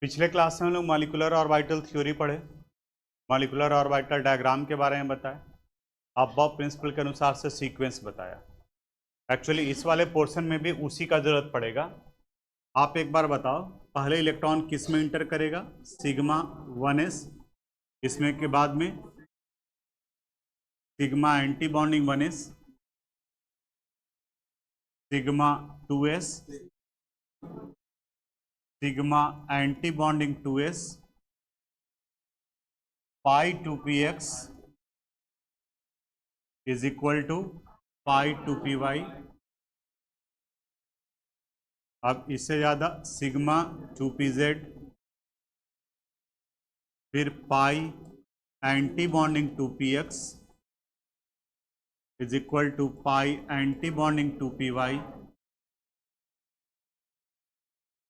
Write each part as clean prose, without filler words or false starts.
पिछले क्लास में हम लोग मॉलिक्यूलर ऑर्बिटल थ्योरी पढ़े, मॉलिक्यूलर ऑर्बिटल डायग्राम के बारे में बताया, अबव प्रिंसिपल के अनुसार से सीक्वेंस बताया। एक्चुअली इस वाले पोर्शन में भी उसी का जरूरत पड़ेगा। आप एक बार बताओ, पहले इलेक्ट्रॉन किस में इंटर करेगा? सिग्मा 1s, इसमें के बाद में sigma anti bonding 1s, sigma 2s, sigma anti bonding 2s, pi 2px is equal to pi 2py। अब इससे ज्यादा सिग्मा 2pz, फिर pi anti bonding 2px is equal to pi anti bonding 2py,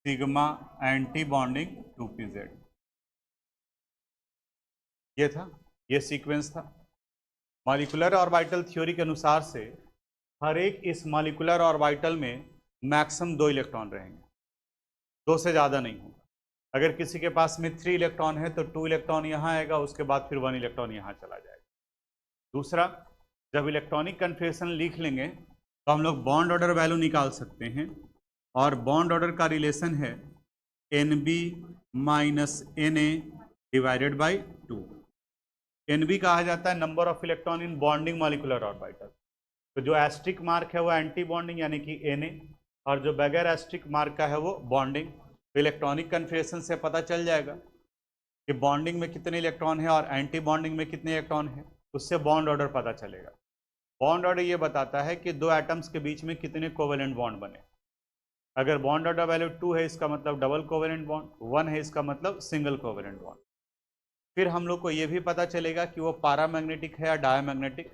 sigma anti bonding 2pz। ये था, ये sequence था। Molecular orbital theory के अनुसार से हर एक इस मॉलिक्यूलर ऑर्बिटल में मैक्सिमम 2 इलेक्ट्रॉन रहेंगे, 2 से ज़्यादा नहीं होगा। अगर किसी के पास में 3 इलेक्ट्रॉन है तो 2 इलेक्ट्रॉन यहाँ आएगा, उसके बाद फिर 1 इलेक्ट्रॉन यहाँ चला जाएगा। दूसरा, जब इलेक्ट्रॉनिक कन्फिग्रेशन लिख लेंगे तो हम लोग बॉन्ड ऑर्डर वैल्यू निकाल सकते हैं, और बॉन्ड ऑर्डर का रिलेशन है NB minus NA divided by 2। NB कहा जाता है number of electron in bonding molecular orbital. तो जो एस्ट्रिक मार्क है वो एंटी बॉन्डिंग यानी कि Na, और जो बगैर एस्ट्रिक मार्क का है वो बॉन्डिंग। तो इलेक्ट्रॉनिक कन्फिग्रेशन से पता चल जाएगा कि बॉन्डिंग में कितने इलेक्ट्रॉन है और एंटी बॉन्डिंग में कितने इलेक्ट्रॉन है, उससे बॉन्ड ऑर्डर पता चलेगा। बॉन्ड ऑर्डर ये बताता है कि 2 एटम्स के बीच में कितने कोवेलेंट बॉन्ड बने। अगर बॉन्ड ऑर्डर वैल्यू 2 है इसका मतलब डबल कोवेलेंट बॉन्ड, 1 है इसका मतलब सिंगल कोवेलेंट बॉन्ड। फिर हम लोग को ये भी पता चलेगा कि वो पैरामैग्नेटिक है या डायमैग्नेटिक।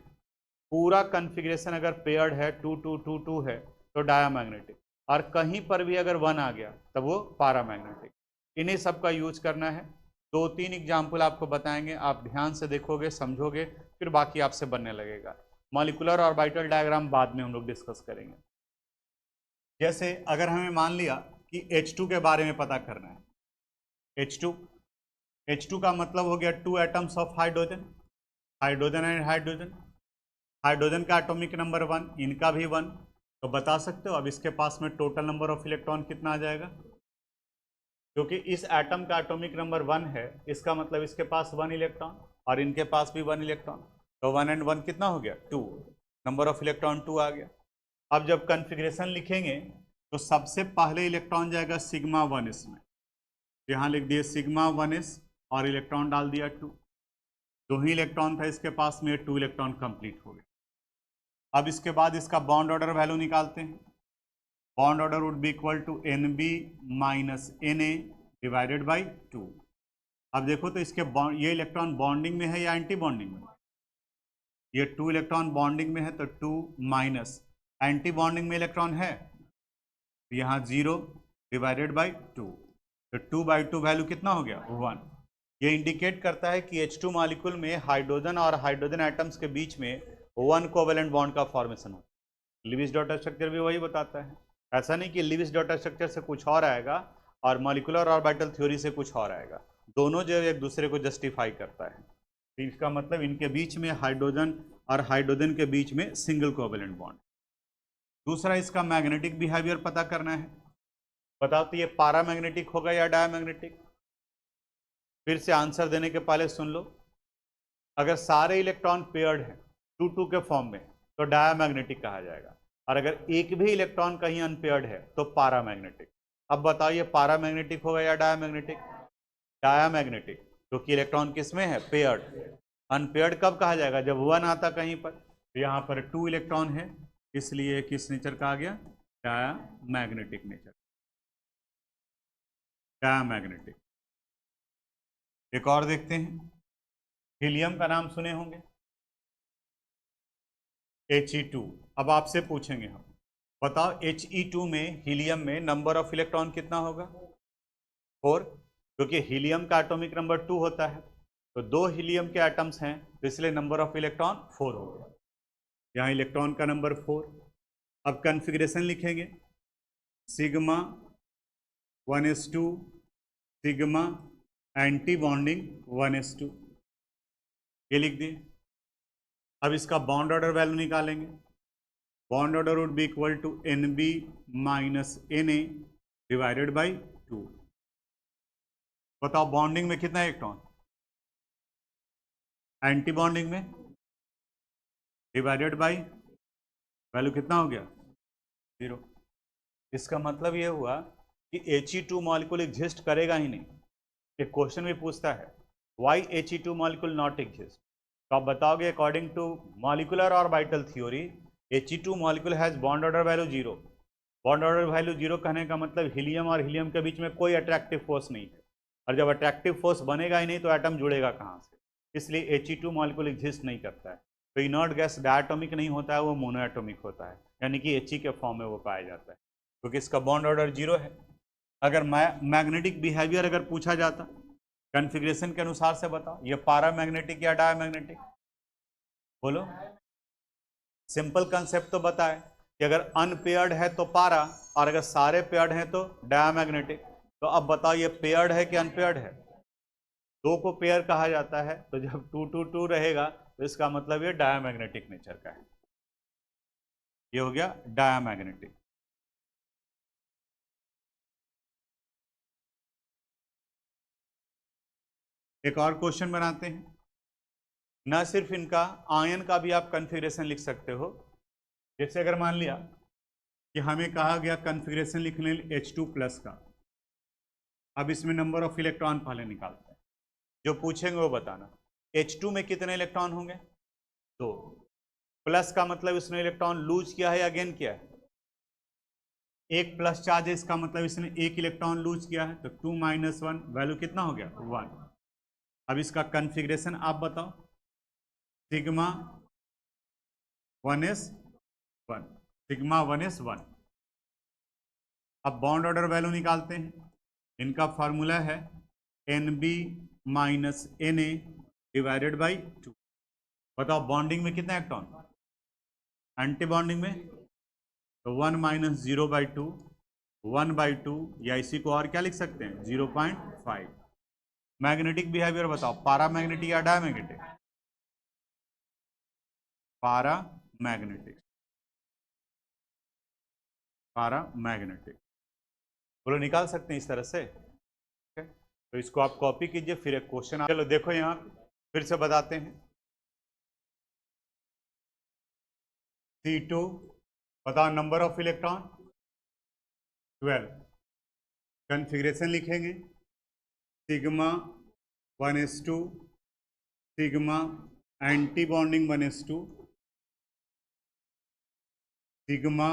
पूरा कन्फिग्रेशन अगर पेयर्ड है 2 2 2 2 है तो डायमैग्नेटिक, और कहीं पर भी अगर 1 आ गया तब वो पैरामैग्नेटिक। इन्हीं सब का यूज करना है। 2-3 एग्जाम्पल आपको बताएंगे, आप ध्यान से देखोगे, समझोगे, फिर बाकी आपसे बनने लगेगा। मॉलिक्यूलर ऑर्बिटल डायग्राम बाद में हम लोग डिस्कस करेंगे। जैसे अगर हमें मान लिया कि H2 के बारे में पता करना है। H2 का मतलब हो गया 2 atoms of hydrogen, hydrogen and hydrogen. Hydrogen का एटॉमिक नंबर 1, इनका भी 1। तो बता सकते हो अब इसके पास में टोटल नंबर ऑफ इलेक्ट्रॉन कितना आ जाएगा? क्योंकि इस एटम का एटॉमिक नंबर 1 है, इसका मतलब इसके पास 1 इलेक्ट्रॉन, और इनके पास भी 1 इलेक्ट्रॉन। तो 1 एंड 1 कितना हो गया? 2। नंबर ऑफ इलेक्ट्रॉन 2 आ गया। अब जब कन्फिग्रेशन लिखेंगे तो सबसे पहले इलेक्ट्रॉन जाएगा सिग्मा 1s में। यहाँ लिख दिए सिग्मा 1s और इलेक्ट्रॉन डाल दिया 2। 2 ही इलेक्ट्रॉन था इसके पास में, 2 इलेक्ट्रॉन कंप्लीट हो गए। अब इसके बाद इसका बॉन्ड ऑर्डर वैल्यू निकालते हैं। Bond order would be equal to NB minus NA divided by 2। अब देखो तो इसके ये इलेक्ट्रॉन बॉन्डिंग में है या एंटी बॉन्डिंग में? ये 2 इलेक्ट्रॉन बॉन्डिंग में है तो 2 माइनस एंटी बॉन्डिंग में इलेक्ट्रॉन है, यहाँ 0 डिवाइडेड बाई 2। तो 2/2 वैल्यू कितना हो गया? 1। ये इंडिकेट करता है कि H2 मॉलिक्यूल में हाइड्रोजन और हाइड्रोजन एटम्स के बीच में 1 कोवेलेंट बॉन्ड का फॉर्मेशन होता है। लिविस डॉट स्ट्रक्चर भी वही बताता है। ऐसा नहीं कि लिविस डॉट स्ट्रक्चर से कुछ और आएगा और मॉलिक्यूलर ऑर्बिटल थ्योरी से कुछ और आएगा। दोनों जो एक दूसरे को जस्टिफाई करता है। तो इसका मतलब इनके बीच में हाइड्रोजन और हाइड्रोजन के बीच में सिंगल कोवेलेंट बॉन्ड। दूसरा, इसका मैग्नेटिक बिहेवियर पता करना है। बताओ तो ये पैरामैग्नेटिक होगा या डायमैग्नेटिक? फिर से आंसर देने के पहले सुन लो। अगर सारे इलेक्ट्रॉन पेयर्ड हैं 2-2 के फॉर्म में तो डायमैग्नेटिक कहा जाएगा, और अगर एक भी इलेक्ट्रॉन कहीं अनपेयर्ड है तो पैरामैग्नेटिक। अब बताओ ये पैरामैग्नेटिक होगा या डायमैग्नेटिक? डायमैग्नेटिक, क्योंकि इलेक्ट्रॉन किस में है? पेयर्ड। अनपेयर्ड कब कहा जाएगा? जब 1 आता कहीं पर। तो यहाँ पर 2 इलेक्ट्रॉन है, इसलिए किस नेचर का आ गया? Diamagnetic nature. डायमैग्नेटिक। एक और देखते हैं, हीलियम का नाम सुने होंगे, He2। अब आपसे पूछेंगे हम, बताओ He2 में, हीलियम में नंबर ऑफ इलेक्ट्रॉन कितना होगा? 4, क्योंकि हीलियम का एटॉमिक नंबर 2 होता है। तो 2 हीलियम के एटम्स हैं तो इसलिए नंबर ऑफ इलेक्ट्रॉन 4 होगा। यहाँ इलेक्ट्रॉन का नंबर 4। अब कन्फिग्रेशन लिखेंगे, sigma 1s2 sigma anti bonding 1s2, ये लिख दिए। अब इसका बॉन्ड ऑर्डर वैल्यू निकालेंगे। Bond order would be equal to NB minus NA divided by 2। बताओ बॉन्डिंग में कितना इलेक्ट्रॉन, एंटी बॉन्डिंग में डिवाइडेड बाई वैल्यू कितना हो गया, 0। इसका मतलब ये हुआ कि He2 मॉलिक्यूल एग्जिस्ट करेगा ही नहीं। एक क्वेश्चन भी पूछता है Y He2 molecule not exist, तो आप बताओगे according to molecular orbital theory He2 molecule has bond order value 0। Bond order value 0 कहने का मतलब हीलियम और हीलियम के बीच में कोई अट्रैक्टिव फोर्स नहीं है, और जब अट्रैक्टिव फोर्स बनेगा ही नहीं तो एटम जुड़ेगा कहाँ से, इसलिए He2 मॉलिक्यूल एग्जिस्ट नहीं करता है। तो इनर्ट गैस डायटोमिक नहीं होता है, वो मोनोएटोमिक होता है, यानी कि He के फॉर्म में वो पाया जाता है, क्योंकि इसका बॉन्ड ऑर्डर 0 है। अगर मैग्नेटिक बिहेवियर अगर पूछा जाता कॉन्फ़िगरेशन के अनुसार से बताओ, ये पैरामैग्नेटिक या डायमैग्नेटिक, बोलो। सिंपल कंसेप्ट तो बताए कि अगर अनपेयर्ड है तो पारा, और अगर सारे पेयर्ड हैं तो डायमैग्नेटिक। तो अब बताओ ये पेयर्ड है कि अनपेयर्ड है, दो को पेयर कहा जाता है, तो जब 2 2 2 रहेगा तो इसका मतलब ये डायमैग्नेटिक नेचर का है, ये हो गया डायमैग्नेटिक। एक और क्वेश्चन बनाते हैं। ना सिर्फ इनका आयन का भी आप कॉन्फ़िगरेशन लिख सकते हो। जैसे अगर मान लिया कि हमें कहा गया कॉन्फ़िगरेशन लिखने H2 प्लस का, अब इसमें नंबर ऑफ इलेक्ट्रॉन पहले निकालते हैं, जो पूछेंगे वो बताना। H2 में कितने इलेक्ट्रॉन होंगे, 2। प्लस का मतलब इसने इलेक्ट्रॉन लूज किया है या गेन किया है, एक प्लस चार्ज है, इसका मतलब इसने एक इलेक्ट्रॉन लूज किया है, तो 2 माइनस 1 वैल्यू कितना हो गया, 1। अब इसका कॉन्फ़िगरेशन आप बताओ, सिग्मा 1s1, सिग्मा 1s1। अब बॉन्ड ऑर्डर वैल्यू निकालते हैं। इनका फार्मूला है NB minus NA divided by 2। बताओ बॉन्डिंग में कितना इलेक्ट्रॉन, एंटी बॉन्डिंग में तो 1 माइनस 0/2, 1/2, या इसी को और क्या लिख सकते हैं, 0.5। मैग्नेटिक बिहेवियर बताओ, पैरामैग्नेटिक या डायमैग्नेटिक, पैरामैग्नेटिक, पैरामैग्नेटिक, बोलो निकाल सकते हैं इस तरह से। तो इसको आप कॉपी कीजिए, फिर एक क्वेश्चन। चलो देखो यहाँ फिर से बताते हैं। C2 बताओ नंबर ऑफ इलेक्ट्रॉन 12। कॉन्फ़िगरेशन लिखेंगे sigma 1s2, sigma anti bonding 1s2, sigma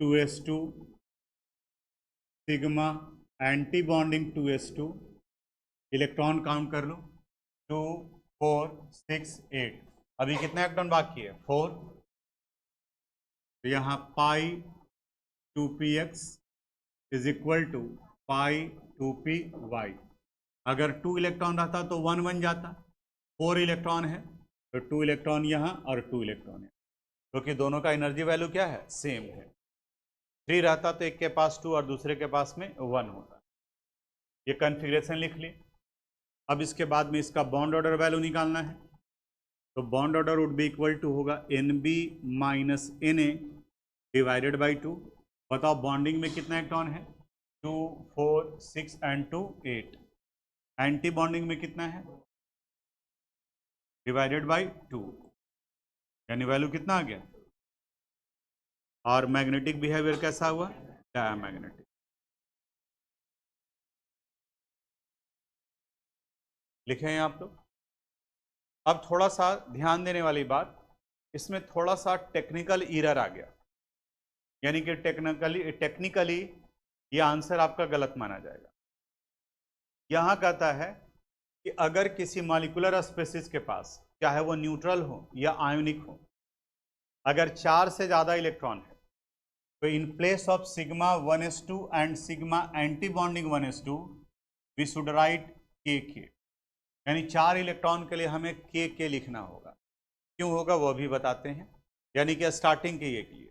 2s2, sigma anti bonding 2s2। Electron count कर लो, 2 4 6 8। अभी कितना इलेक्ट्रॉन बाकी है, 4। तो यहाँ pi 2px is equal to pi 2py। अगर 2 इलेक्ट्रॉन रहता तो 1 बन जाता, 4 इलेक्ट्रॉन है तो 2 इलेक्ट्रॉन यहाँ और 2 इलेक्ट्रॉन है, क्योंकि दोनों का एनर्जी वैल्यू क्या है, सेम है। 3 रहता तो एक के पास 2 और दूसरे के पास में 1 होता। ये कॉन्फ़िगरेशन लिख ली। अब इसके बाद में इसका बॉन्ड ऑर्डर वैल्यू निकालना है, तो bond order would be equal to होगा NB minus NA divided by 2। बताओ बॉन्डिंग में कितना इलेक्ट्रॉन है, 2 4 6 एंड 2 8। एंटी बॉन्डिंग में कितना है, डिवाइडेड बाई 2, यानी वैल्यू कितना आ गया। और मैग्नेटिक बिहेवियर कैसा हुआ, डायमैग्नेटिक। लिखे हैं आप लोग। अब थोड़ा सा ध्यान देने वाली बात, इसमें थोड़ा सा टेक्निकल एरर आ गया, यानी कि टेक्निकली ये आंसर आपका गलत माना जाएगा। यहां कहता है कि अगर किसी मॉलिक्यूलर स्पेसिस के पास, चाहे वो न्यूट्रल हो या आयोनिक हो, अगर 4 से ज़्यादा इलेक्ट्रॉन है, तो in place of sigma 1s2 and sigma anti bonding 1s2 we should write K, यानी 4 इलेक्ट्रॉन के लिए हमें के लिखना होगा। क्यों होगा वो भी बताते हैं, यानी कि स्टार्टिंग के ये लिए,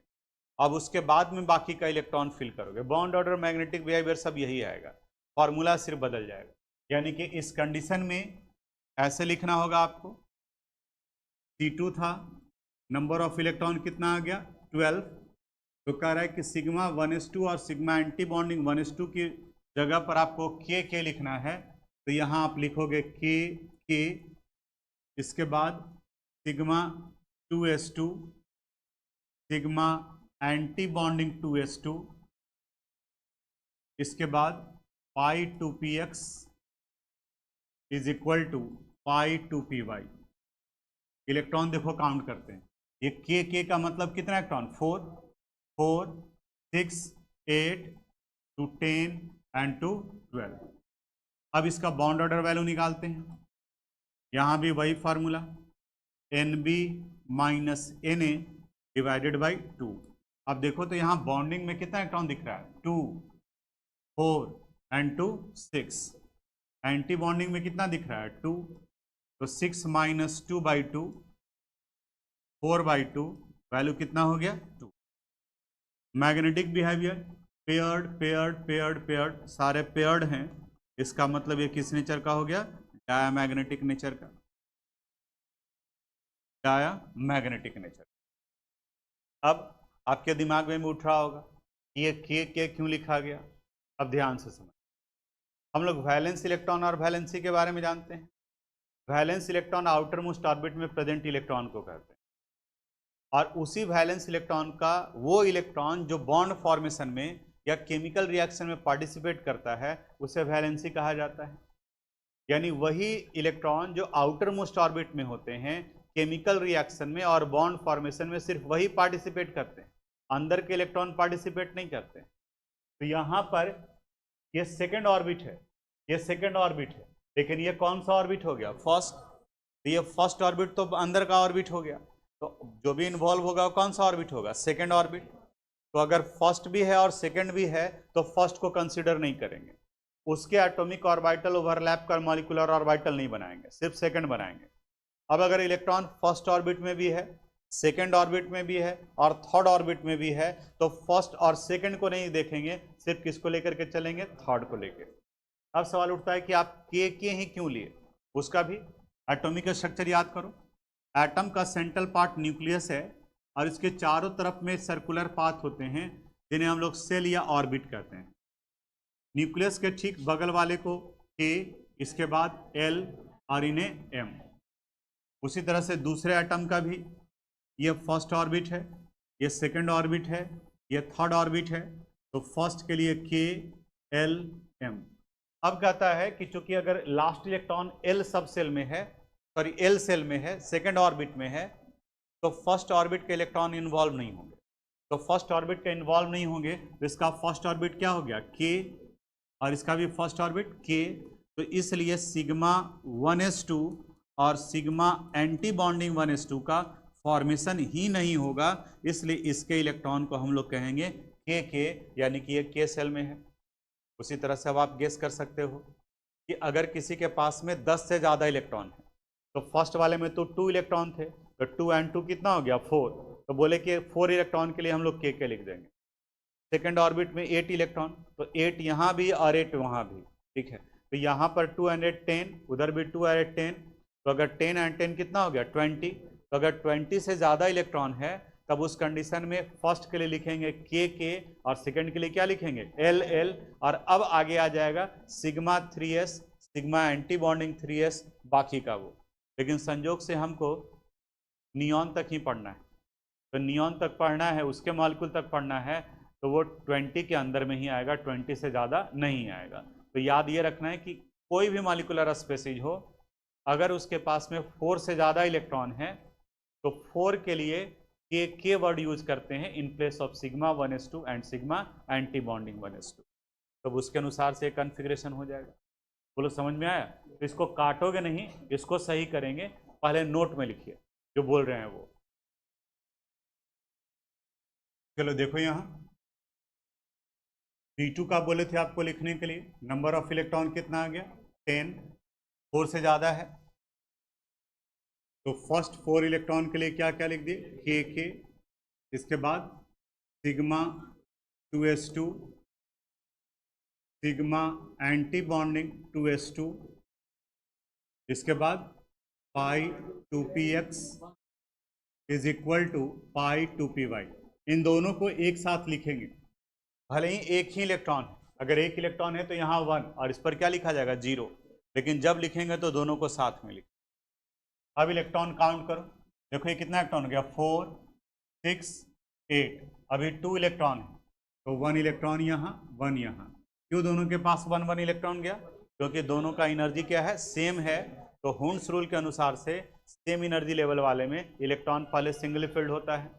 अब उसके बाद में बाकी का इलेक्ट्रॉन फिल करोगे। बॉन्ड ऑर्डर, मैग्नेटिक बिहेवियर सब यही आएगा। फॉर्मूला सिर्फ बदल जाएगा। यानी कि इस कंडीशन में ऐसे लिखना होगा आपको, C2 था, नंबर ऑफ इलेक्ट्रॉन कितना आ गया 12, तो कह रहा है कि सिग्मा 1s2 और सिग्मा एंटी बॉन्डिंग 1s2 की जगह पर आपको के लिखना है, तो यहाँ आप लिखोगे के, इसके बाद sigma 2s2, sigma anti bonding 2s2, इसके बाद pi 2px is equal to pi 2py। Electron देखो काउंट करते हैं, ये के का मतलब कितना इलेक्ट्रॉन 4, 4, 6, 8 to 10 एंड टू 12। अब इसका बॉन्ड ऑर्डर वैल्यू निकालते हैं, यहाँ भी वही formula NB minus NA divided by 2। अब देखो तो यहाँ बॉन्डिंग में कितना इलेक्ट्रॉन दिख रहा है 2, 4 एंड 2 6। एंटी बॉन्डिंग में कितना दिख रहा है 2, तो 6 माइनस 2 बाई 2, 4 बाई 2, वैल्यू कितना हो गया 2। Magnetic behaviour paired paired paired paired, सारे पेयर्ड हैं, इसका मतलब ये किस नेचर का हो गया, डायामैग्नेटिक नेचर का, डायामैग्नेटिक नेचर। अब आपके दिमाग में उठ रहा होगा कि ये के क्यों लिखा गया। अब ध्यान से समझ, हम लोग वैलेंस इलेक्ट्रॉन और वैलेंसी के बारे में जानते हैं। Valence electron outer most orbit में प्रेजेंट इलेक्ट्रॉन को कहते हैं, और उसी वैलेंस इलेक्ट्रॉन का वो इलेक्ट्रॉन जो बॉन्ड फॉर्मेशन में या केमिकल रिएक्शन में पार्टिसिपेट करता है उसे वैलेंसी कहा जाता है। यानी वही इलेक्ट्रॉन जो आउटर मोस्ट ऑर्बिट में होते हैं केमिकल रिएक्शन में और बॉन्ड फॉर्मेशन में, सिर्फ वही पार्टिसिपेट करते हैं, अंदर के इलेक्ट्रॉन पार्टिसिपेट नहीं करते। तो यहाँ पर ये सेकेंड ऑर्बिट है, ये सेकेंड ऑर्बिट है, लेकिन ये कौन सा ऑर्बिट हो गया फर्स्ट। तो ये फर्स्ट ऑर्बिट तो अंदर का ऑर्बिट हो गया, तो जो भी इन्वॉल्व होगा वो कौन सा ऑर्बिट होगा सेकेंड ऑर्बिट। तो अगर फर्स्ट भी है और सेकेंड भी है तो फर्स्ट को कंसिडर नहीं करेंगे, उसके एटॉमिक ऑर्बिटल ओवरलैप कर मॉलिक्यूलर ऑर्बिटल नहीं बनाएंगे, सिर्फ सेकेंड बनाएंगे। अब अगर इलेक्ट्रॉन फर्स्ट ऑर्बिट में भी है, सेकेंड ऑर्बिट में भी है और थर्ड ऑर्बिट में भी है, तो फर्स्ट और सेकेंड को नहीं देखेंगे, सिर्फ किसको लेकर के चलेंगे, थर्ड को लेकर। अब सवाल उठता है कि आप के ही क्यों लिए, उसका भी एटॉमिक स्ट्रक्चर याद करो। एटम का सेंट्रल पार्ट न्यूक्लियस है और इसके चारों तरफ में सर्कुलर पाथ होते हैं जिन्हें हम लोग सेल या ऑर्बिट कहते हैं। न्यूक्लियस के ठीक बगल वाले को के, इसके बाद एल और इन्हें एम। उसी तरह से दूसरे एटम का भी ये फर्स्ट ऑर्बिट है, ये सेकंड ऑर्बिट है, ये थर्ड ऑर्बिट है, तो फर्स्ट के लिए के एल एम। अब कहता है कि चूंकि अगर लास्ट इलेक्ट्रॉन एल सब सेल में है, सॉरी एल सेल में है, सेकंड ऑर्बिट में है, तो फर्स्ट ऑर्बिट के इलेक्ट्रॉन इन्वॉल्व नहीं होंगे। तो फर्स्ट ऑर्बिट के इन्वॉल्व नहीं होंगे तो इसका फर्स्ट ऑर्बिट क्या हो गया के, और इसका भी फर्स्ट ऑर्बिट के। तो इसलिए सिग्मा 1s2 और सिग्मा एंटी बॉन्डिंग 1s2 का फॉर्मेशन ही नहीं होगा, इसलिए इसके इलेक्ट्रॉन को हम लोग कहेंगे के, यानी कि ये के सेल में है। उसी तरह से अब आप गेस कर सकते हो कि अगर किसी के पास में 10 से ज़्यादा इलेक्ट्रॉन है, तो फर्स्ट वाले में तो 2 इलेक्ट्रॉन थे, तो 2 एंड 2 कितना हो गया 4, तो बोले कि 4 इलेक्ट्रॉन के लिए हम लोग के लिख देंगे। सेकेंड ऑर्बिट में 8 इलेक्ट्रॉन, तो 8 यहाँ भी और 8 वहाँ भी, ठीक है। तो यहाँ पर 2 एंड 8 10, उधर भी 2 एंड 10, तो अगर 10 एंड 10 कितना हो गया 20। तो अगर 20 से ज़्यादा इलेक्ट्रॉन है तब उस कंडीशन में फर्स्ट के लिए लिखेंगे के और सेकंड के लिए क्या लिखेंगे एल, और अब आगे आ जाएगा sigma 3s, sigma anti bonding 3s, बाकी का वो। लेकिन संजोग से हमको नियॉन तक ही पढ़ना है, तो नियॉन तक पढ़ना है, उसके मॉलिक्यूल तक पढ़ना है, तो वो 20 के अंदर में ही आएगा, 20 से ज़्यादा नहीं आएगा। तो याद ये रखना है कि कोई भी मॉलिक्यूलर स्पेसीज हो, अगर उसके पास में 4 से ज़्यादा इलेक्ट्रॉन है तो 4 के लिए के वर्ड यूज करते हैं इन place of sigma 1s2 and sigma anti bonding 1s2। तो उसके अनुसार से कन्फिग्रेशन हो जाएगा। बोलो समझ में आया। तो इसको काटोगे नहीं, इसको सही करेंगे, पहले नोट में लिखिए जो बोल रहे हैं वो। चलो देखो यहाँ P2 का बोले थे आपको लिखने के लिए, नंबर ऑफ इलेक्ट्रॉन कितना आ गया 10, 4 से ज़्यादा है, तो फर्स्ट 4 इलेक्ट्रॉन के लिए क्या क्या लिख दिए के, इसके बाद sigma 2s2 sigma anti bonding 2s2, इसके बाद pi 2px is equal to pi 2py। इन दोनों को एक साथ लिखेंगे, भले ही एक ही इलेक्ट्रॉन, अगर एक इलेक्ट्रॉन है तो यहाँ 1 और इस पर क्या लिखा जाएगा 0, लेकिन जब लिखेंगे तो दोनों को साथ में लिखेंगे। अब इलेक्ट्रॉन काउंट करो, देखो ये कितना इलेक्ट्रॉन हो गया 4 6 8, अभी 2 इलेक्ट्रॉन है तो 1 इलेक्ट्रॉन यहाँ 1 यहाँ। क्यों दोनों के पास 1 1 इलेक्ट्रॉन गया? क्योंकि दोनों का एनर्जी क्या है, सेम है। तो हुंस रूल के अनुसार से सेम एनर्जी लेवल वाले में इलेक्ट्रॉन पहले सिंगल फिल्ड होता है।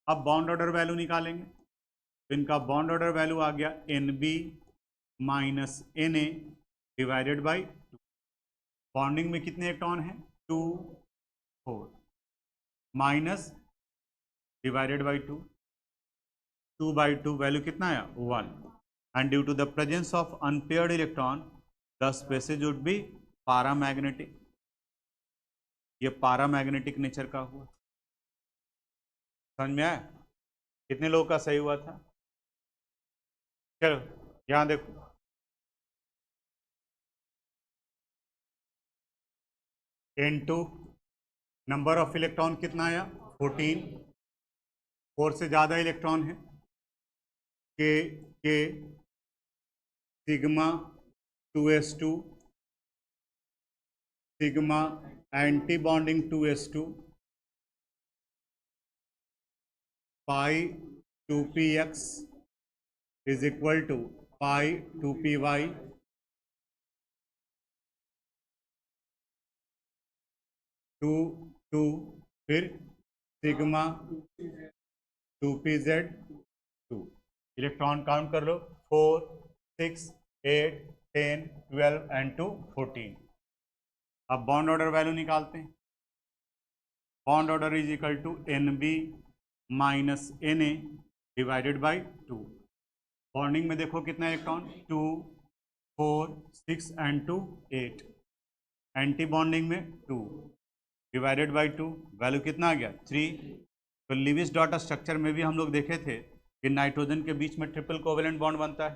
अब बॉन्ड ऑर्डर वैल्यू निकालेंगे, तो इनका बॉन्ड ऑर्डर वैल्यू आ गया NB minus Na divided by 2। Bonding में कितने इलेक्ट्रॉन हैं 2 4 minus divided by 2, 2 by 2 value कितना आया 1, and due to the presence of unpaired electron the species would be paramagnetic. ये पैरामैग्नेटिक नेचर का हुआ। समझ में आया? कितने लोगों का सही हुआ था? चलो यहां देखो, N2 नंबर ऑफ इलेक्ट्रॉन कितना आया 14, 4 से ज़्यादा इलेक्ट्रॉन है, K sigma 2s2 sigma anti bonding 2s2 pi 2px is equal to pi 2py, 2 2 फिर सिग्मा 2pz 2। इलेक्ट्रॉन काउंट कर लो 4 6 8 10 12 एंड 2 14। अब बॉन्ड ऑर्डर वैल्यू निकालते हैं। Bond order is equal to NB minus Na divided by 2। Bonding में देखो कितना electron 2 4 6 and 2 8, anti bonding में 2 divided by 2 value कितना आ गया 3। तो लिविस डॉट स्ट्रक्चर में भी हम लोग देखे थे कि नाइट्रोजन के बीच में ट्रिपल कोवेलेंट बॉन्ड बनता है।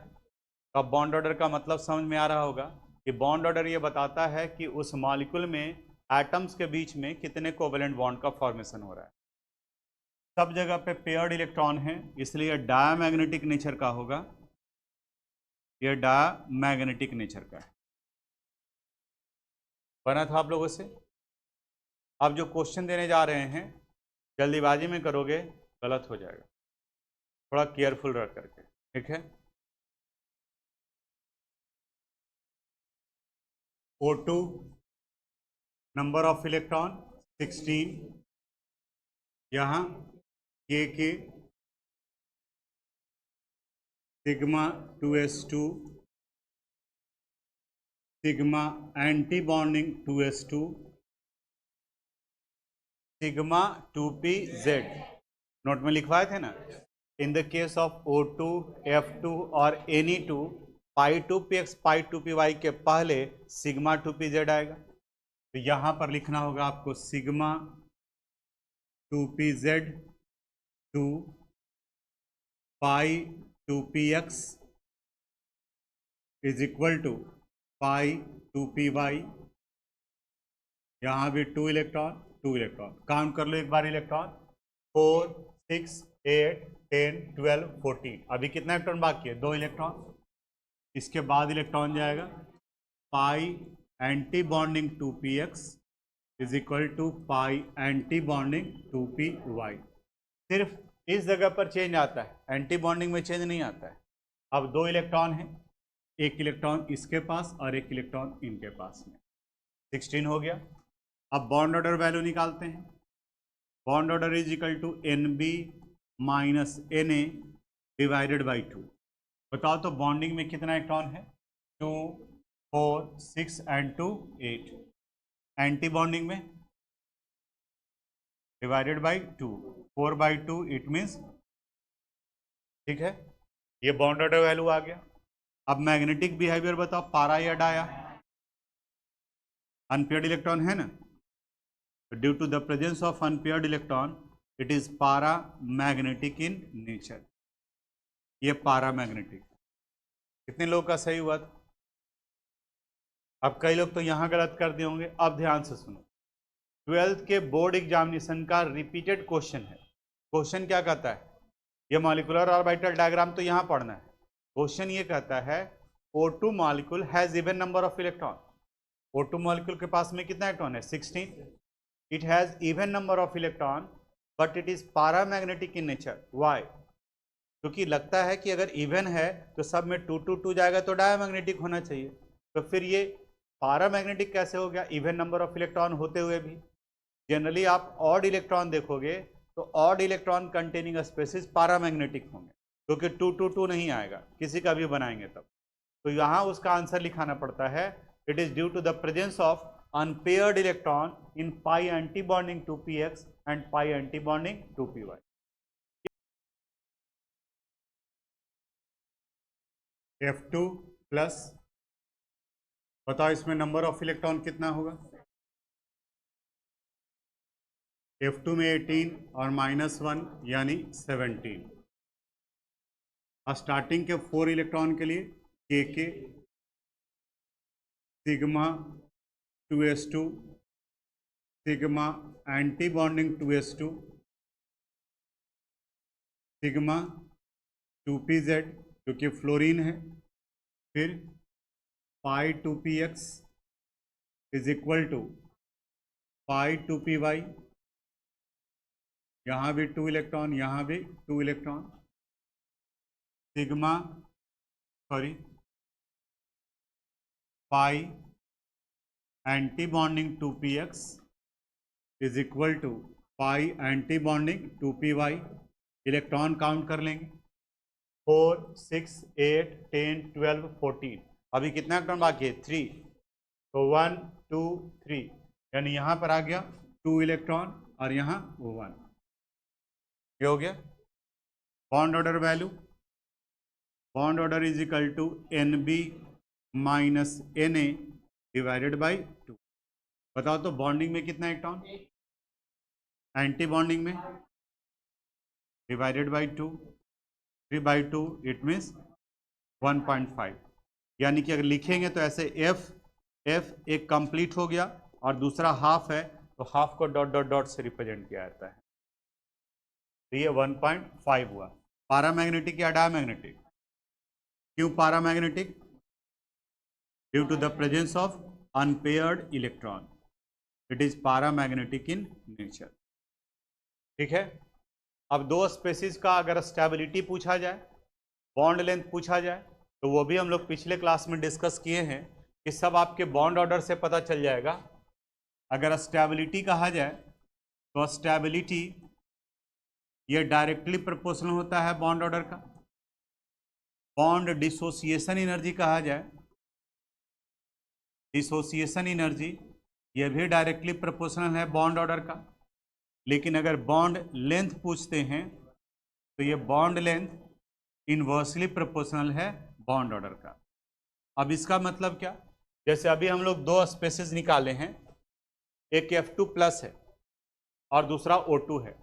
तो अब बॉन्ड ऑर्डर का मतलब समझ में आ रहा होगा कि बॉन्ड ऑर्डर ये बताता है कि उस मॉलिक्यूल में एटम्स के बीच में कितने कोवेलेंट बॉन्ड का फॉर्मेशन हो रहा है। सब जगह पे पेयर्ड इलेक्ट्रॉन है, इसलिए डायमैग्नेटिक नेचर का होगा, यह डायमैग्नेटिक नेचर का है। बना था आप लोगों से? अब जो क्वेश्चन देने जा रहे हैं जल्दीबाजी में करोगे गलत हो जाएगा, थोड़ा केयरफुल रह करके, ठीक है। O2 नंबर ऑफ इलेक्ट्रॉन 16, यहाँ के sigma 2s2 sigma anti bonding 2s2 sigma 2pz note में लिखवाए थे ना। In the case of O2 F2 और Ne2 पाई 2px पाई 2py के पहले सिग्मा 2pz आएगा, तो यहाँ पर लिखना होगा आपको sigma 2pz 2 pi 2px is equal to pi 2py। यहाँ भी 2 इलेक्ट्रॉन 2 इलेक्ट्रॉन, काउंट कर लो एक बार इलेक्ट्रॉन 4 6 8 10 12 14। अभी कितना इलेक्ट्रॉन बाकी है 2 इलेक्ट्रॉन। इसके बाद इलेक्ट्रॉन जाएगा pi anti bonding 2px is equal to pi anti bonding 2py। सिर्फ इस जगह पर चेंज आता है, एंटी बॉन्डिंग में चेंज नहीं आता है। अब 2 इलेक्ट्रॉन है, एक इलेक्ट्रॉन इसके पास और एक इलेक्ट्रॉन इनके पास में, 16 हो गया। अब बॉन्ड ऑर्डर वैल्यू निकालते हैं। Bond order is equal to NB minus Na divided by 2। बताओ तो बॉन्डिंग में कितना इलेक्ट्रॉन है 2 4 6 एंड 2 8, एंटी बॉन्डिंग में divided by 2 4 by 2 it means, ठीक है। ये बॉन्ड ऑर्डर वैल्यू आ गया। अब मैग्नेटिक बिहेवियर बताओ, पारा या डाया? अनपेयर्ड इलेक्ट्रॉन है ना, due to the presence of unpaired electron it is paramagnetic in nature. ये पैरामैग्नेटिक। कितने लोग का सही हुआ था? अब कई लोग तो यहाँ गलत कर दिए होंगे। अब ध्यान से सुनो, 12th के बोर्ड एग्जामिनेशन का रिपीटेड क्वेश्चन है। क्वेश्चन क्या कहता है? ये मॉलिक्यूलर ऑर्बिटल डायग्राम तो यहाँ पढ़ना है। क्वेश्चन ये कहता है O2 molecule has even number of electron. O2 molecule के पास में कितना इलेक्ट्रॉन है? 16। It has even number of electron but it is paramagnetic in nature. Why? क्योंकि लगता है कि अगर इवन है तो सब में 2 2 2 जाएगा तो डायमैग्नेटिक होना चाहिए। तो फिर ये पैरामैग्नेटिक कैसे हो गया इवन नंबर ऑफ इलेक्ट्रॉन होते हुए भी? जनरली आप ऑड इलेक्ट्रॉन देखोगे तो odd electron containing species paramagnetic होंगे, क्योंकि 2 2 2 नहीं आएगा, किसी का भी बनाएंगे तब। तो यहाँ उसका आंसर लिखाना पड़ता है it is due to the presence of unpaired electron in pi anti bonding 2px and pi anti bonding 2py। F2 plus, बताओ इसमें नंबर ऑफ इलेक्ट्रॉन कितना होगा? F2 में 18 और -1 यानी 17। स्टार्टिंग के 4 इलेक्ट्रॉन के लिए Kk sigma 2s2 sigma anti bonding 2s2 sigma 2pz क्योंकि फ्लोरीन है, फिर pi 2px is equal to pi 2py, यहाँ भी 2 इलेक्ट्रॉन, यहाँ भी 2 electron, sigma pi anti bonding 2px is equal to pi anti bonding 2py। Electron count कर लेंगे 4 6 8 10 12 14। अभी कितना इलेक्ट्रॉन बाकी है? 3। तो 1 2 3 यानी यहाँ पर आ गया 2 इलेक्ट्रॉन और यहाँ 1। ये हो गया bond order value. Bond order is equal to NB minus Na divided by 2। बताओ तो बॉन्डिंग में कितना इलेक्ट्रॉन? एंटी बॉन्डिंग में डिवाइडेड बाई 2, 3/2 इट मीन्स 1.5। यानी कि अगर लिखेंगे तो ऐसे F एक कंप्लीट हो गया और दूसरा हाफ है तो half co dot dot dot से रिप्रेजेंट किया जाता है। तो ये 1.5 हुआ। पैरामैग्नेटिक या डायमैग्नेटिक? क्यों paramagnetic? Due to the presence of unpaired electron, it is paramagnetic in nature. ठीक है। अब दो स्पेसिस का अगर स्टेबिलिटी पूछा जाए, बॉन्ड लेंथ पूछा जाए, तो वो भी हम लोग पिछले क्लास में डिस्कस किए हैं कि सब आपके बॉन्ड ऑर्डर से पता चल जाएगा। अगर स्टेबिलिटी कहा जाए तो स्टेबिलिटी ये डायरेक्टली प्रोपोर्शनल होता है बॉन्ड ऑर्डर का। बॉन्ड डिसोसिएशन एनर्जी कहा जाए, डिसोसिएशन एनर्जी ये भी डायरेक्टली प्रोपोर्शनल है बॉन्ड ऑर्डर का। लेकिन अगर बॉन्ड लेंथ पूछते हैं तो ये बॉन्ड लेंथ इनवर्सली प्रोपोर्शनल है बॉन्ड ऑर्डर का। अब इसका मतलब क्या? जैसे अभी हम लोग दो स्पेसिस निकाले हैं, एक F2 प्लस है और दूसरा O2 है।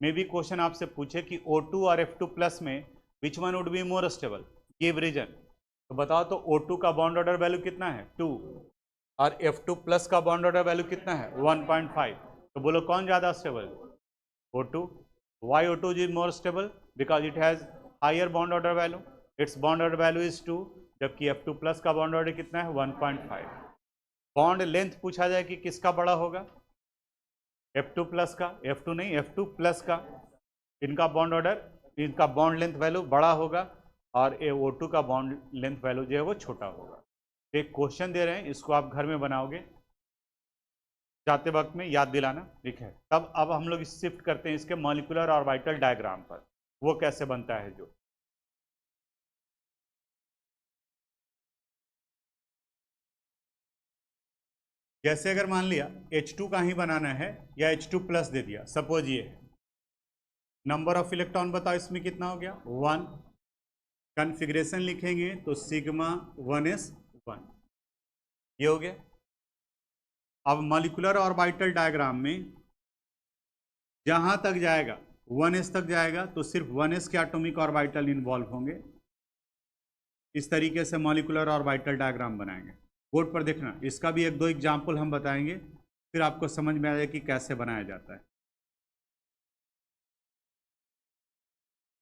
मे बी क्वेश्चन आपसे पूछे कि O2 और F2 प्लस में which one would be more stable, give reason. तो बताओ तो O2 का बॉन्ड ऑर्डर वैल्यू कितना है? 2। और F2 प्लस का बॉन्ड ऑर्डर वैल्यू कितना है? 1.5। तो बोलो कौन ज़्यादा stable? O2। Why O2 is more stable? Because it has higher bond order value. Its bond order value is 2, जबकि F2 प्लस का बॉन्ड ऑर्डर कितना है? 1.5। बॉन्ड लेंथ पूछा जाए कि किसका बड़ा होगा? F2 प्लस का, F2 नहीं F2 प्लस का, इनका बॉन्ड ऑर्डर, इनका बॉन्ड लेंथ वैल्यू बड़ा होगा और O2 का बॉन्ड लेंथ वैल्यू जो है वो छोटा होगा। एक क्वेश्चन दे रहे हैं, इसको आप घर में बनाओगे, जाते वक्त में याद दिलाना, ठीक है। तब अब हम लोग शिफ्ट करते हैं इसके मॉलिक्यूलर ऑर्बिटल डायग्राम पर, वो कैसे बनता है जो। जैसे अगर मान लिया H2 का ही बनाना है या H2 प्लस दे दिया, सपोज ये नंबर ऑफ इलेक्ट्रॉन बताओ इसमें कितना हो गया? 1। कॉन्फ़िगरेशन लिखेंगे तो सिग्मा 1s1, ये हो गया। अब मॉलिक्यूलर ऑर्बिटल डायग्राम में जहां तक जाएगा 1s तक जाएगा तो सिर्फ 1s के एटॉमिक ऑर्बिटल इन्वॉल्व होंगे। इस तरीके से मॉलिक्यूलर ऑर्बिटल डायग्राम बनाएंगे। बोर्ड पर देखना, इसका भी एक दो एग्जाम्पल हम बताएंगे, फिर आपको समझ में आएगा कि कैसे बनाया जाता है।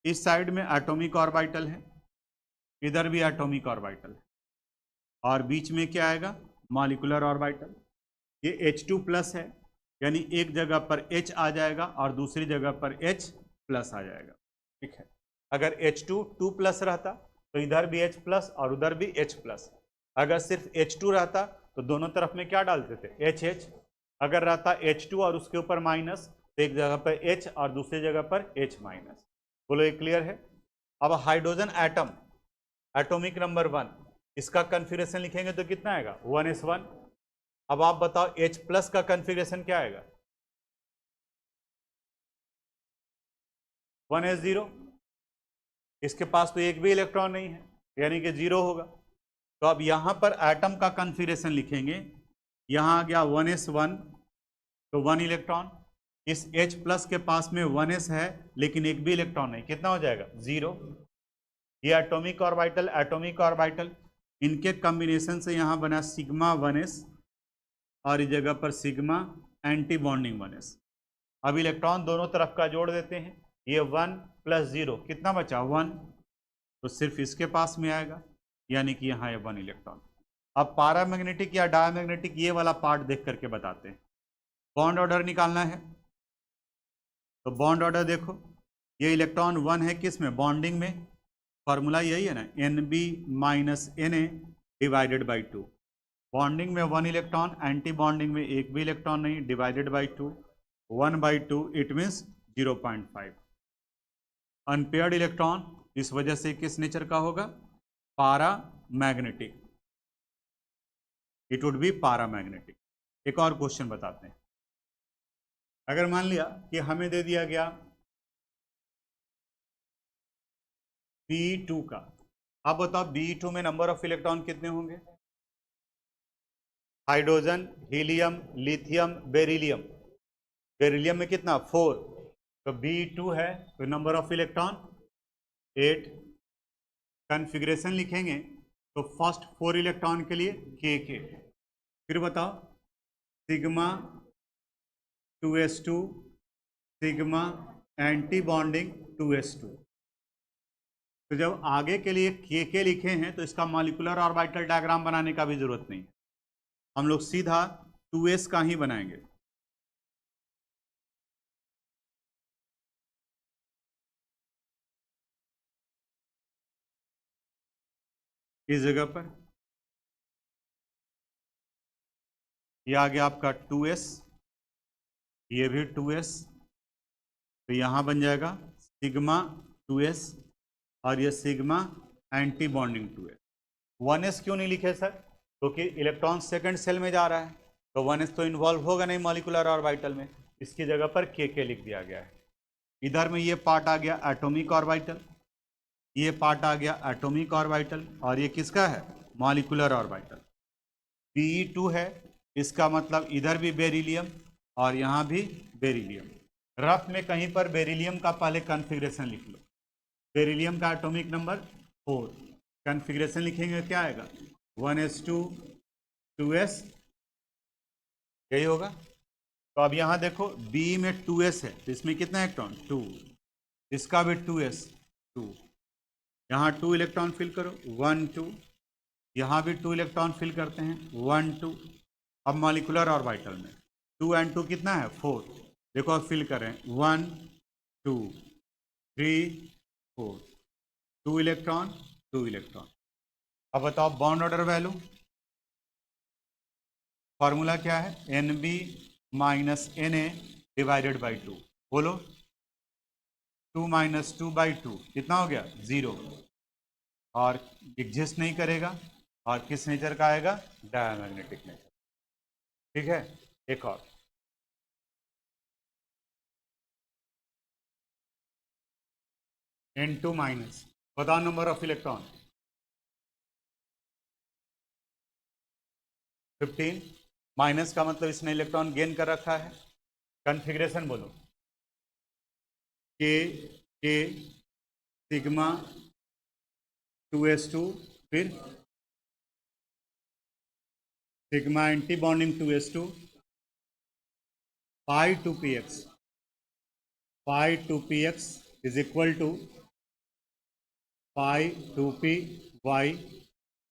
इस साइड में एटॉमिक ऑर्बिटल है, इधर भी एटॉमिक ऑर्बिटल है, और बीच में क्या आएगा, मॉलिक्यूलर ऑर्बिटल। ये H2+ है, यानी एक जगह पर H आ जाएगा और दूसरी जगह पर H+ आ जाएगा। ठीक है, अगर H2 2+ रहता तो इधर भी H+ और उधर भी H+। अगर सिर्फ H2 रहता तो दोनों तरफ में क्या डालते थे, HH। अगर रहता H2 और उसके ऊपर माइनस, तो एक जगह पर H और दूसरी जगह पर H-। बोलो ये क्लियर है। अब हाइड्रोजन एटम, एटॉमिक नंबर 1, इसका कन्फिगरेशन लिखेंगे तो कितना आएगा, 1s1। अब आप बताओ H+ का कन्फिगरेशन क्या आएगा, 1s0। इसके पास तो एक भी इलेक्ट्रॉन नहीं है, यानी कि 0 होगा। तो अब यहां पर एटम का कन्फिगरेशन लिखेंगे, यहां आ गया 1s1, तो 1 इलेक्ट्रॉन। इस H+ के पास में 1s है लेकिन एक भी इलेक्ट्रॉन नहीं, कितना हो जाएगा, 0। ये एटॉमिक ऑर्बिटल, इनके कॉम्बिनेशन से यहां बना सिग्मा 1s और इस जगह पर सिग्मा एंटी बॉन्डिंग 1s। अब इलेक्ट्रॉन दोनों तरफ का जोड़ देते हैं, ये 1 + 0 कितना बचा, 1, तो सिर्फ इसके पास में आएगा, यानी कि यहाँ ये 1 इलेक्ट्रॉन। अब पैरामैग्नेटिक या डायमैग्नेटिक ये वाला पार्ट देख करके बताते हैं। बॉन्ड ऑर्डर निकालना है, तो बॉन्ड ऑर्डर देखो, ये इलेक्ट्रॉन 1 है किस में, बॉन्डिंग में। फॉर्मूला यही है ना, Nb - Na divided by 2। Bonding में 1 इलेक्ट्रॉन, एंटी बॉन्डिंग में एक भी इलेक्ट्रॉन नहीं, divided by 2। 1/2 it means 0.5। Unpaired electron इस वजह से किस नेचर का होगा, paramagnetic, it would be paramagnetic. एक और क्वेश्चन बताते हैं। अगर मान लिया कि हमें दे दिया गया Be2 का, आप बताओ Be2 में नंबर ऑफ इलेक्ट्रॉन कितने होंगे, hydrogen, helium, lithium, beryllium. Beryllium में कितना, 4, तो Be2 है, तो नंबर ऑफ इलेक्ट्रॉन 8। कन्फिग्रेशन लिखेंगे तो फर्स्ट 4 इलेक्ट्रॉन के लिए k। फिर बताओ sigma 2s2, sigma anti bonding 2s2। तो जब आगे के लिए के लिखे हैं तो इसका मॉलिक्यूलर ऑर्बिटल डायग्राम बनाने का भी जरूरत नहीं, हम लोग सीधा 2s का ही बनाएंगे। इस जगह पर ये आ गया आपका 2s, ये भी 2s, तो यहां बन जाएगा सिग्मा 2s और ये sigma anti bonding 2s। 1s क्यों नहीं लिखे सर, क्योंकि इलेक्ट्रॉन सेकंड सेल में जा रहा है, तो 1s तो इन्वॉल्व होगा नहीं मॉलिक्यूलर ऑर्बिटल में, इसकी जगह पर के लिख दिया गया है। इधर में ये पार्ट आ गया एटॉमिक ऑर्बिटल, ये पार्ट आ गया एटॉमिक ऑर्बिटल, और ये किसका है, मॉलिक्यूलर ऑर्बिटल। Be2 है, इसका मतलब इधर भी बेरिलियम और यहाँ भी बेरिलियम। रफ में कहीं पर बेरिलियम का पहले कन्फिग्रेशन लिख लो, बेरिलियम का एटॉमिक नंबर 4, कन्फिग्रेशन लिखेंगे क्या आएगा, 1s2 2s, यही होगा। तो अब यहाँ देखो B में 2s है, तो इसमें कितना इलेक्ट्रॉन, 2, इसका भी 2s 2, यहाँ 2 इलेक्ट्रॉन फिल करो, 1 2, यहाँ भी 2 इलेक्ट्रॉन फिल करते हैं, 1 2। अब मॉलिक्यूलर ऑर्बिटल में 2 and 2 कितना है, 4, देखो अब फिल करें, 1 2 3 4, 2 इलेक्ट्रॉन 2 इलेक्ट्रॉन। अब बताओ बॉन्ड ऑर्डर वैल्यू, फॉर्मूला क्या है, Nb - Na डिवाइडेड बाई 2। बोलो 2 - 2/2 कितना हो गया, 0, और एग्जिस्ट नहीं करेगा, और किस नेचर का आएगा, डायमैग्नेटिक नेचर। ठीक है, एक और N2 माइनस, बताओ नंबर ऑफ इलेक्ट्रॉन, 15, माइनस का मतलब इसने इलेक्ट्रॉन गेन कर रखा है। कन्फिग्रेशन बोलो, के सिग्मा 2s2 फिर sigma anti bonding 2s2 pi 2px, pi 2px is equal to pi 2py,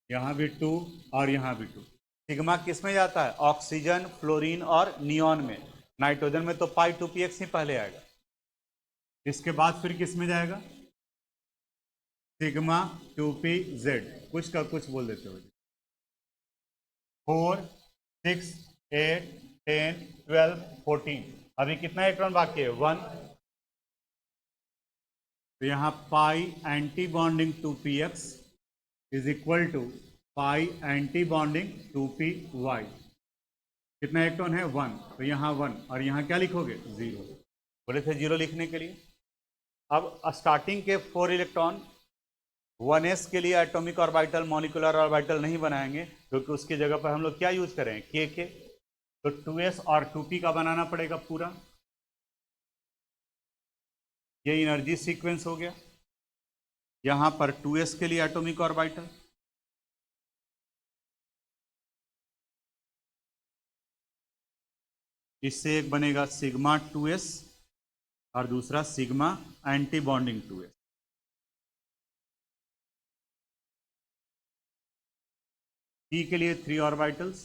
यहाँ भी 2 और यहाँ भी 2। सिग्मा किस में जाता है? ऑक्सीजन, फ्लोरीन और नियॉन में। नाइट्रोजन में तो पाई 2px ही पहले आएगा। इसके बाद फिर किस में जाएगा? सिग्मा 2pz, कुछ का कुछ बोल देते हो। 4 6 8 10 12 14, अभी कितना इलेक्ट्रॉन बाकी है? 1। तो यहाँ pi anti bonding 2px is equal to pi anti bonding 2py। कितना इलेक्ट्रॉन है? 1। तो यहाँ 1 और यहाँ क्या लिखोगे? 0। बोले थे 0 लिखने के लिए। अब स्टार्टिंग के 4 इलेक्ट्रॉन 1s के लिए एटॉमिक ऑर्बिटल, मॉलिक्यूलर ऑर्बिटल नहीं बनाएंगे, क्योंकि उसकी जगह पर हम लोग क्या यूज करें? k। तो 2s और 2p का बनाना पड़ेगा पूरा। ये एनर्जी सीक्वेंस हो गया। यहां पर 2s के लिए एटॉमिक ऑर्बिटल, इससे एक बनेगा सिग्मा 2s और दूसरा sigma anti bonding 2s। p के लिए 3 ऑर्बिटल्स,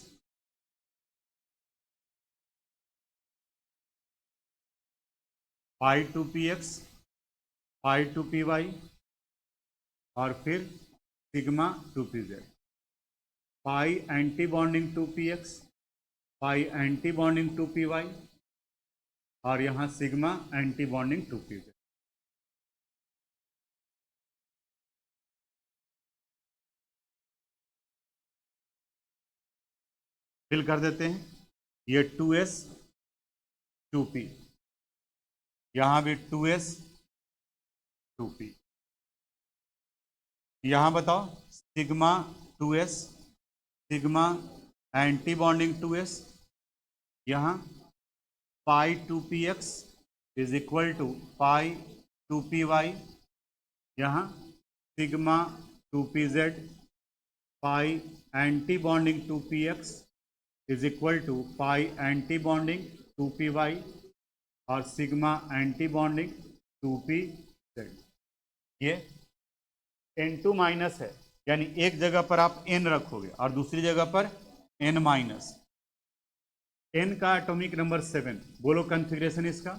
पाई 2px, पाई 2py और फिर sigma 2pz। Pi anti bonding 2px, पाई एंटी बॉन्डिंग 2py और यहां sigma anti bonding 2pz। Fill कर देते हैं। ये 2s 2p, यहां भी 2s 2p। यहां बताओ sigma 2s, sigma anti bonding 2s, यहां pi 2px is equal to pi 2py, यहाँ sigma 2pz, pi anti bonding 2px is equal to pi anti bonding 2py और सिग्मा एंटी बॉन्डिंग 2pz। ये n2 minus है, यानी एक जगह पर आप n रखोगे और दूसरी जगह पर n माइनस। n का एटॉमिक नंबर 7, बोलो कॉन्फ़िगरेशन इसका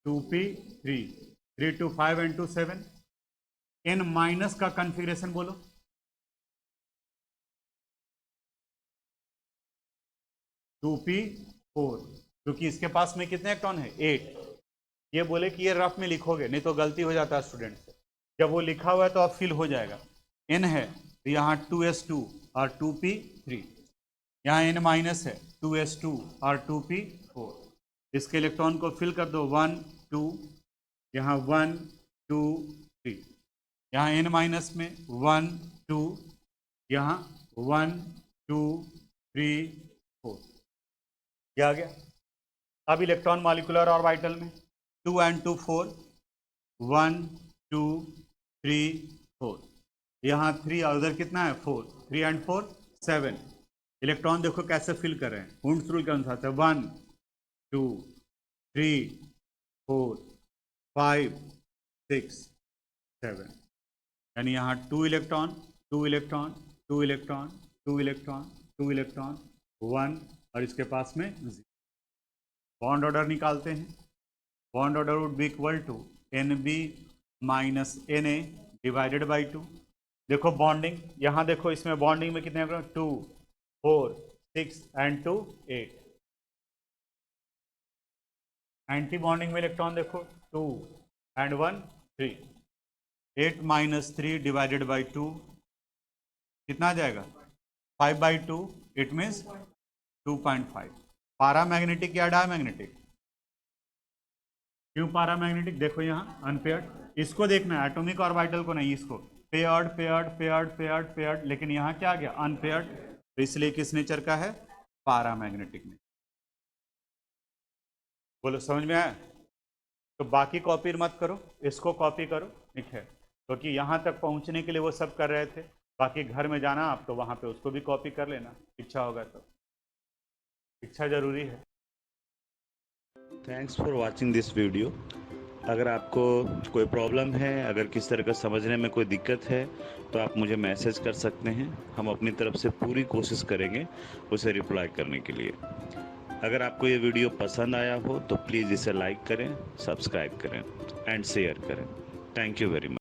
2p 3 3 2 5 and 2 7। n माइनस का कॉन्फ़िगरेशन बोलो 2p 4, क्योंकि इसके पास में कितने इलेक्ट्रॉन है? 8। ये बोले कि ये रफ में लिखोगे, नहीं तो गलती हो जाता है स्टूडेंट से। जब वो लिखा हुआ है तो अब फिल हो जाएगा। n है तो यहाँ 2s2 और 2p3, यहाँ n माइनस है 2s2 और 2p4। इसके इलेक्ट्रॉन को फिल कर दो 1 2, यहाँ 1 2 3, यहाँ n माइनस में 1 2, यहाँ 1 2 3 4। क्या आ गया? अब इलेक्ट्रॉन मॉलिक्यूलर ऑर्बिटल में 2 and 2 4, 1 2 3 4, यहाँ 3 और उधर कितना है? 4। 3 and 4 7। इलेक्ट्रॉन देखो कैसे फिल कर रहे हैं हुंड्स रूल के अनुसार से 1 2 3 4 5 6 7, यानी यहाँ 2 electron 2 electron 2 electron 2 electron 2 electron 1 और इसके पास में 0। बॉन्ड ऑर्डर निकालते हैं। Bond order would be equal to NB minus NA divided by 2। देखो बॉन्डिंग, यहाँ देखो इसमें बॉन्डिंग में कितने 2 4 6 and 2 8। एंटी बॉन्डिंग में इलेक्ट्रॉन देखो 2 and 1 3। 8 माइनस 3 डिवाइडेड बाई 2 कितना आ जाएगा? 5/2, इट मीन्स 2.5। पारामैग्नेटिक या डायमैग्नेटिक? क्यों पारामैग्नेटिक? देखो यहाँ अनपेयर्ड, इसको देखना है एटॉमिक ऑर्बिटल को नहीं, इसको paired paired paired paired paired, लेकिन यहाँ क्या आ गया? अनपेयर्ड। तो इसलिए किस नेचर का है? पारामैग्नेटिक में। बोलो समझ में आया? तो बाकी कॉपी मत करो, इसको कॉपी करो, ठीक है, क्योंकि यहाँ तक पहुँचने के लिए वो सब कर रहे थे। बाकी घर में जाना आप तो वहाँ पे उसको भी कॉपी कर लेना, इच्छा होगा तो। इच्छा ज़रूरी है। Thanks for watching this video. अगर आपको कोई प्रॉब्लम है, अगर किस तरह का समझने में कोई दिक्कत है, तो आप मुझे मैसेज कर सकते हैं। हम अपनी तरफ से पूरी कोशिश करेंगे उसे रिप्लाई करने के लिए। अगर आपको ये वीडियो पसंद आया हो तो प्लीज़ इसे लाइक करें, सब्सक्राइब करें एंड शेयर करें। Thank you very much.